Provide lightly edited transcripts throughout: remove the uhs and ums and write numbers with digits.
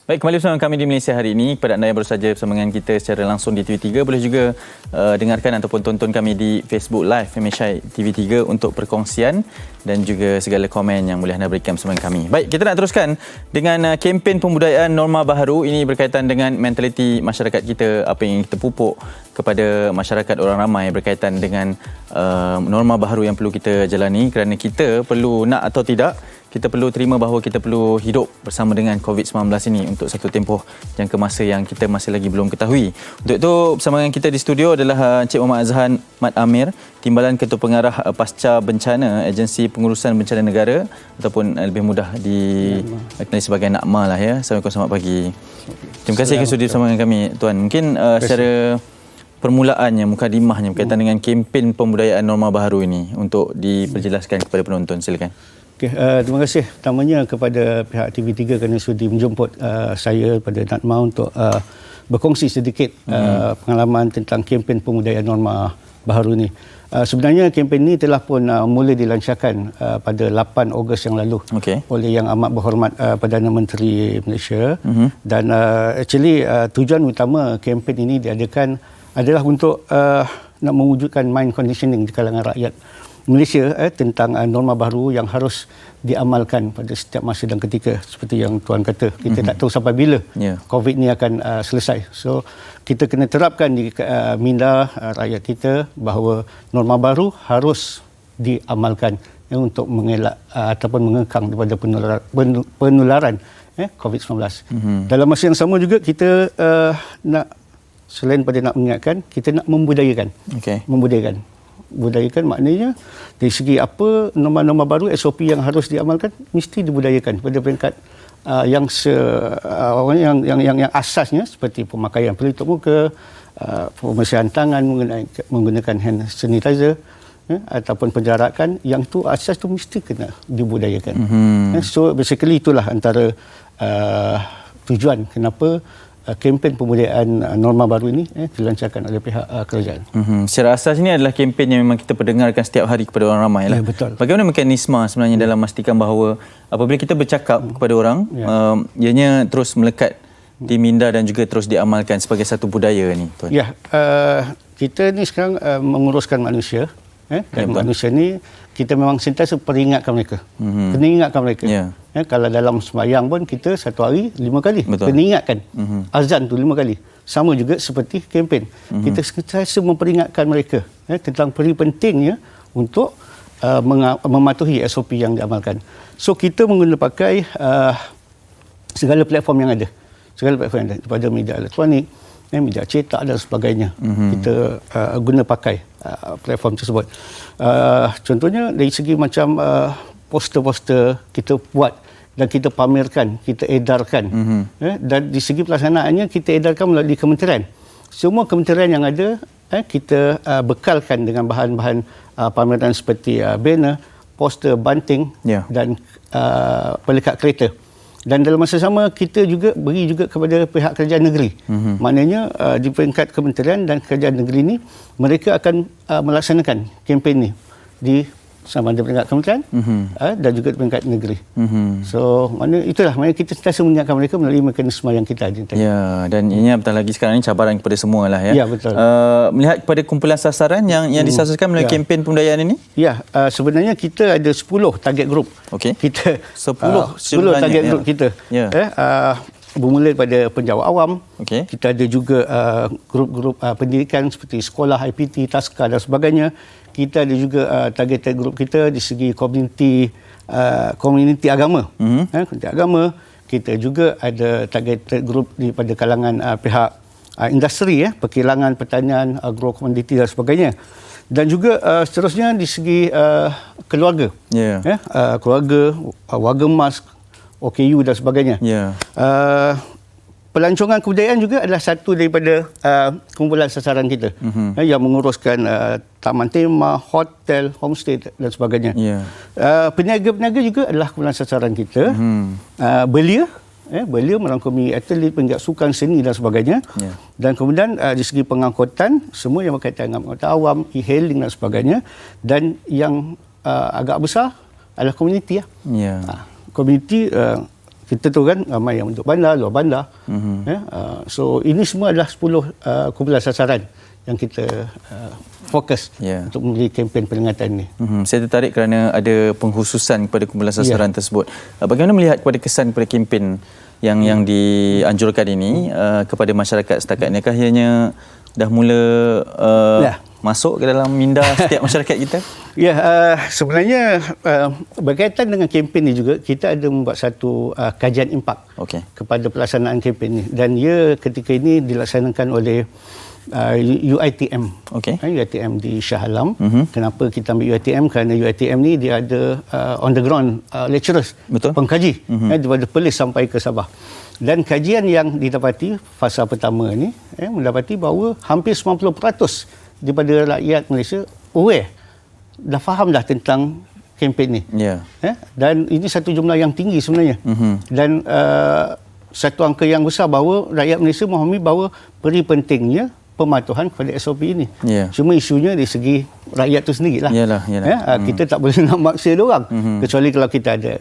Baik, kembali bersama kami di Malaysia hari ini. Kepada anda yang baru saja bersama dengan kita secara langsung di TV3, boleh juga dengarkan ataupun tonton kami di Facebook Live MSI TV3 untuk perkongsian dan juga segala komen yang boleh anda berikan bersama dengan kami. Baik, kita nak teruskan dengan kempen pembudayaan norma baharu. Ini berkaitan dengan mentaliti masyarakat kita, apa yang kita pupuk kepada masyarakat orang ramai berkaitan dengan norma baharu yang perlu kita jalani, kerana kita perlu nak atau tidak, kita perlu terima bahawa kita perlu hidup bersama dengan COVID-19 ini untuk satu tempoh jangka masa yang kita masih lagi belum ketahui. Untuk itu, bersama dengan kita di studio adalah Encik Muhammad Azhan Mat Amir, Timbalan Ketua Pengarah Pasca Bencana Agensi Pengurusan Bencana Negara, ataupun lebih mudah dikenali sebagai NAKMA lah ya. Assalamualaikum, selamat pagi. Terima kasih kerana sudi bersama dengan kami, Tuan. Mungkin secara permulaannya, mukadimahnya berkaitan dengan kempen pembudayaan norma baharu ini untuk diperjelaskan kepada penonton, silakan. Okay, terima kasih pertamanya kepada pihak TV3 kerana sudi menjemput saya pada NAKMA untuk berkongsi sedikit pengalaman tentang kempen pembudayaan norma baharu ini. Sebenarnya kempen ini telah pun mula dilancarkan pada 8 Ogos yang lalu oleh Yang Amat Berhormat Perdana Menteri Malaysia. Dan actually tujuan utama kempen ini diadakan adalah untuk nak mewujudkan mind conditioning di kalangan rakyat Malaysia tentang norma baru yang harus diamalkan pada setiap masa dan ketika. Seperti yang Tuan kata, kita tak tahu sampai bila COVID ni akan selesai. So kita kena terapkan di minda rakyat kita bahawa norma baru harus diamalkan untuk mengelak ataupun mengekang daripada penularan COVID-19. Dalam masa yang sama juga kita nak, selain pada nak mengingatkan, kita nak membudayakan. Budayakan maknanya dari segi apa norma-norma baru, SOP yang harus diamalkan mesti dibudayakan pada peringkat yang asasnya, seperti pemakaian pelitup muka, pembersihan tangan menggunakan hand sanitizer, ataupun penjarakan, yang tu asas tu mesti kena dibudayakan. So basically itulah antara tujuan kenapa kempen pembudayaan norma baru ini dilancarkan oleh pihak kerajaan. Secara asas ini adalah kempen yang memang kita perdengarkan setiap hari kepada orang ramai lah. Ya, betul. Bagaimana mekanisme sebenarnya dalam memastikan bahawa apabila kita bercakap kepada orang, ianya terus melekat di minda dan juga terus diamalkan sebagai satu budaya ni, Tuan? Ya, kita ni sekarang menguruskan manusia, dan manusia ni kita memang sentiasa peringatkan mereka. Kena ingatkan mereka. Kalau dalam sembahyang pun kita satu hari 5 kali. Kena ingatkan. Azan tu 5 kali. Sama juga seperti kempen. Kita sentiasa memperingatkan mereka tentang pentingnya untuk mematuhi SOP yang diamalkan. So kita pakai segala platform yang ada. Daripada media elektronik, media cetak dan sebagainya. Kita guna pakai platform tersebut. Contohnya dari segi macam poster-poster kita buat dan kita pamerkan, kita edarkan. Dan di segi pelaksanaannya kita edarkan melalui kementerian. Semua kementerian yang ada kita bekalkan dengan bahan-bahan pameran seperti banner, poster, banting dan pelekat kereta. Dan dalam masa sama kita juga beri juga kepada pihak kerajaan negeri. Maknanya di peringkat kementerian dan kerajaan negeri ini, mereka akan melaksanakan kempen ini di sama ada peringkat kementerian dan juga di peringkat negeri. So itulah maknanya kita sentiasa mengingatkan mereka melalui mekanisme yang kita ada. Ya, dan ini apatah lagi sekarang ini cabaran kepada semua lah ya. Ya, betul. Melihat kepada kumpulan sasaran yang disasarkan melalui kempen pembudayaan ini? Ya, sebenarnya kita ada 10 target group. Kita 10 target group kita. Bermula daripada penjawat awam. Kita ada juga grup-grup pendidikan seperti sekolah, IPT, taska dan sebagainya. Kita ada juga targeted group kita di segi komuniti agama. Komuniti agama. Kita juga ada targeted group daripada kalangan pihak industri, perkilangan, pertanian, agrokomoditi dan sebagainya. Dan juga seterusnya di segi keluarga. Keluarga, warga emas, OKU dan sebagainya. Pelancongan kebudayaan juga adalah satu daripada kumpulan sasaran kita yang menguruskan taman tema, hotel, homestay dan sebagainya. Peniaga-peniaga juga adalah kumpulan sasaran kita. Belia merangkumi atlet, penggiat sukan, seni dan sebagainya. Dan kemudian di segi pengangkutan, semua yang berkaitan dengan pengangkutan awam, e-hailing dan sebagainya. Dan yang agak besar adalah komuniti. Komuniti kita tu kan ramai yang untuk bandar, luar bandar. So ini semua adalah 10 kumpulan sasaran yang kita fokus untuk memberi kempen peringatan ini. Saya tertarik kerana ada pengkhususan kepada kumpulan sasaran tersebut. Bagaimana melihat kepada kesan kepada kempen yang dianjurkan ini kepada masyarakat setakat ini? Adakah ianya dah mula masuk ke dalam minda setiap masyarakat kita? Sebenarnya berkaitan dengan kempen ini juga, kita ada membuat satu kajian impak kepada pelaksanaan kempen ini. Dan ia ketika ini dilaksanakan oleh UiTM. UiTM di Shah Alam. Kenapa kita ambil UiTM? Kerana UiTM ni dia ada on the ground lecturers, pengkaji daripada Perlis sampai ke Sabah. Dan kajian yang didapati fasa pertama ni mendapati bahawa hampir 90% daripada rakyat Malaysia aware, dah faham dah tentang kempen ni. Dan ini satu jumlah yang tinggi sebenarnya. Dan satu angka yang besar bahawa rakyat Malaysia memahami bahawa peri pentingnya pematuhan kepada SOP ini. Cuma isunya dari segi rakyat tu sendirilah. Kita tak boleh nak maksa dia orang. Kecuali kalau kita ada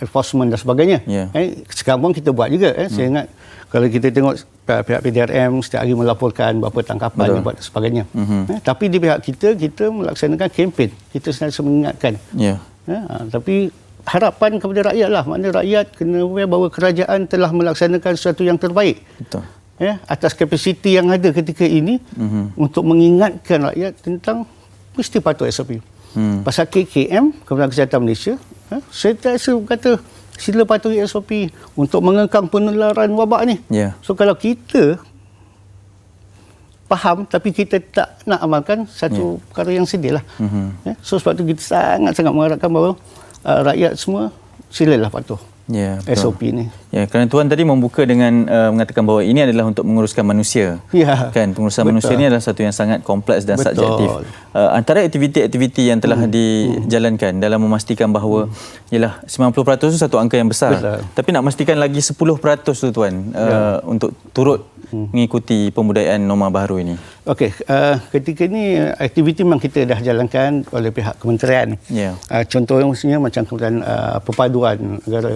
enforcement dan sebagainya. Sekarang pun kita buat juga. Saya ingat kalau kita tengok pihak PDRM setiap hari melaporkan berapa tangkapan dan sebagainya. Tapi di pihak kita melaksanakan kempen. Kita sentiasa mengingatkan. Tapi harapan kepada rakyat lah. Maknanya rakyat kena aware bahawa kerajaan telah melaksanakan sesuatu yang terbaik. Atas kapasiti yang ada ketika ini untuk mengingatkan rakyat tentang mesti patuh SOP. Pasal KKM, Kementerian Kesihatan Malaysia, saya kata sila patuhi SOP untuk mengekang penularan wabak ni. So kalau kita faham tapi kita tak nak amalkan, satu perkara yang sedih lah. So sebab tu kita sangat-sangat mengharapkan bahawa rakyat semua silalah patuh SOP ni. Kerana Tuan tadi membuka dengan mengatakan bahawa ini adalah untuk menguruskan manusia. Kan, pengurusan manusia ini adalah satu yang sangat kompleks dan subjektif. Antara aktiviti-aktiviti yang telah dijalankan dalam memastikan bahawa ialah 90% itu satu angka yang besar. Tapi nak memastikan lagi 10% tu Tuan untuk turut mengikuti pembudayaan norma baharu ini. Ketika ini aktiviti memang kita dah jalankan oleh pihak kementerian. Contohnya macam Kementerian Perpaduan Negara.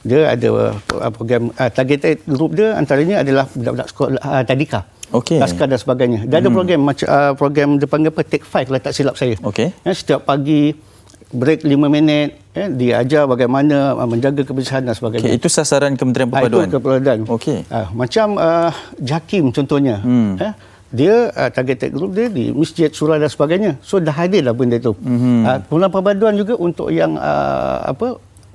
Dia ada program targeted group dia, antaranya adalah budak-budak sekolah tadika, Laskar dan sebagainya. Dia ada program macam program dia panggil apa, Take 5 kalau tak silap saya. Setiap pagi break 5 minit, dia ajar bagaimana menjaga kebersihan dan sebagainya. Itu sasaran Kementerian Perpaduan. Itu Perpaduan. Macam JAKIM contohnya. Dia targeted group dia di masjid, surau dan sebagainya. So dah hadir dah benda itu. Kementerian Perpaduan juga untuk yang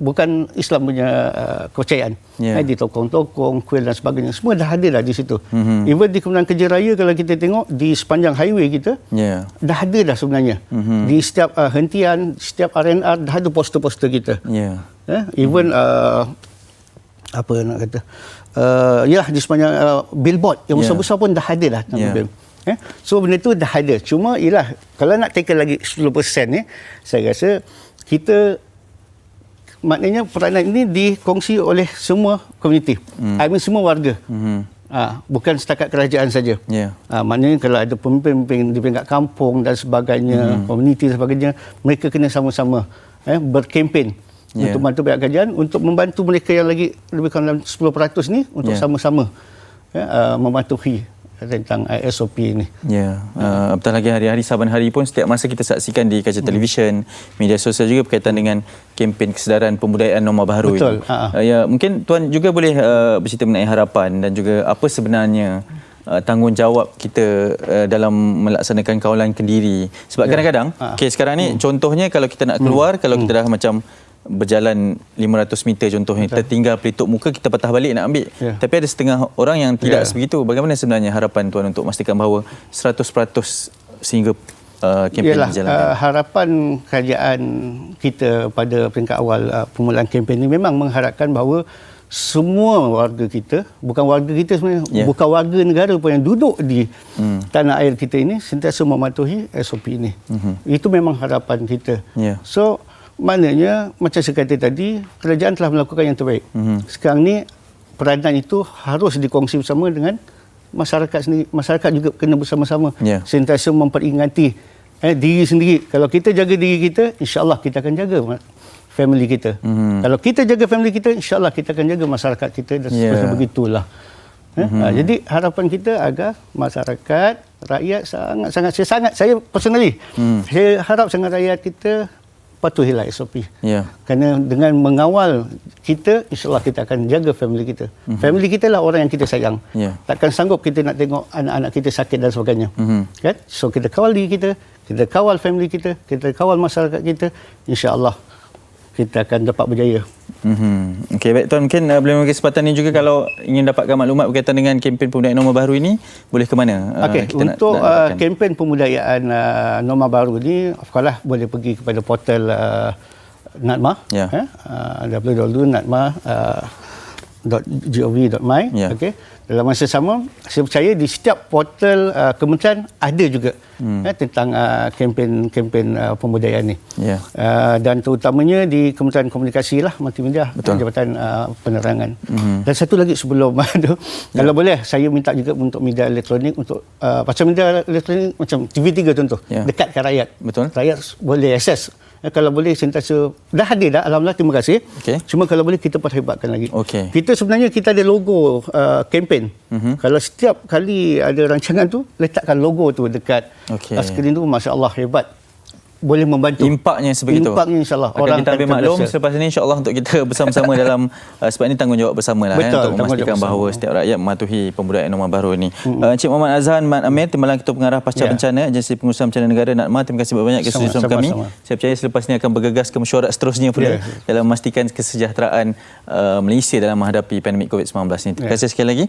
bukan Islam punya kepercayaan. Di tokong-tokong, kuil dan sebagainya. Semua dah ada dah di situ. Even di Kementerian Kerja Raya kalau kita tengok di sepanjang highway kita, dah ada dah sebenarnya. Di setiap hentian, setiap R&R dah ada poster-poster kita. Even apa nak kata, di sepanjang billboard yang besar-besar pun dah ada dah. So benda tu dah ada. Cuma ialah kalau nak tackle lagi 10% ni, saya rasa kita maknanya peranan ini dikongsi oleh semua komuniti. Semua warga. Bukan setakat kerajaan saja. Maknanya kalau ada pemimpin-pemimpin di peringkat kampung dan sebagainya, komuniti dan sebagainya, mereka kena sama-sama berkempen untuk membantu pihak kerajaan, untuk membantu mereka yang lagi lebih kurang 10% ni untuk sama-sama mematuhi tentang SOP ini. Apatah lagi hari-hari, saban hari pun setiap masa kita saksikan di kaca televisyen, media sosial juga berkaitan dengan kempen kesedaran pembudayaan norma baharu ini. Mungkin Tuan juga boleh bercerita mengenai harapan dan juga apa sebenarnya tanggungjawab kita dalam melaksanakan kawalan kendiri. Sebab kadang-kadang sekarang ni contohnya kalau kita nak keluar, kalau kita dah macam berjalan 500 meter contohnya, tertinggal pelitup muka, kita patah balik nak ambil. Tapi ada setengah orang yang tidak sebegitu. Bagaimana sebenarnya harapan Tuan untuk memastikan bahawa 100% sehingga kempen dijalankan? Harapan kerajaan kita pada peringkat awal permulaan kempen ini memang mengharapkan bahawa semua warga kita, bukan warga kita sebenarnya, bukan warga negara pun yang duduk di tanah air kita ini sentiasa mematuhi SOP ini. Itu memang harapan kita. So maknanya macam saya kata tadi, kerajaan telah melakukan yang terbaik. Sekarang ni peranan itu harus dikongsi bersama dengan masyarakat sendiri. Masyarakat juga kena bersama-sama sentiasa memperingati diri sendiri. Kalau kita jaga diri kita, insya-Allah kita akan jaga family kita. Kalau kita jaga family kita, insya-Allah kita akan jaga masyarakat kita dan seterusnya begitulah. Jadi harapan kita agar masyarakat, rakyat saya personally, saya harap sangat rakyat kita patuhilah SOP. Kerana dengan mengawal kita, insya-Allah kita akan jaga family kita. Family kita lah orang yang kita sayang. Takkan sanggup kita nak tengok anak-anak kita sakit dan sebagainya. Kan? So kita kawal diri kita, kita kawal family kita, kita kawal masyarakat kita, insya-Allah kita akan dapat berjaya. Okey, baik Tuan, mungkin boleh mengambil kesempatan ini juga kalau ingin dapatkan maklumat berkaitan dengan kempen pembudayaan norma baru ini, boleh ke mana? Okey, untuk kempen pembudayaan norma baru ni, of course lah, boleh pergi kepada portal NADMA, www.natma.gov.my. Okey. Dalam masa sama, saya percaya di setiap portal kementerian ada juga tentang kempen pembudayaan ni. Dan terutamanya di Kementerian Komunikasi lah, Multimedia, Jabatan Penerangan. Dan satu lagi sebelum itu, kalau boleh saya minta juga untuk media elektronik, untuk pasal media elektronik macam TV3 contoh, dekatkan rakyat. Rakyat boleh akses. Kalau boleh sentiasa dah hadir dah, alhamdulillah, terima kasih. Cuma kalau boleh kita perhebatkan lagi. Kita sebenarnya kita ada logo kempen. Kalau setiap kali ada rancangan tu, letakkan logo tu dekat skrin tu, masya-Allah, hebat. Boleh membantu. Impaknya sebegitu. Impaknya, insya-Allah. Orang kita ambil maklum selepas ini, insya-Allah untuk kita bersama-sama dalam sebab ini tanggungjawab bersamalah untuk memastikan bahawa setiap rakyat mematuhi pembudayaan norma baru ini. Encik Muhammad Azhan Mat Amir, Timbalan Ketua Pengarah Pasca Bencana Agensi Pengurusan Bencana Negara NADMA, terima kasih banyak kerana bersama kami. Saya percaya selepas ini akan bergegas ke mesyuarat seterusnya pula dalam memastikan kesejahteraan Malaysia dalam menghadapi pandemik COVID-19 ini. Terima kasih sekali lagi.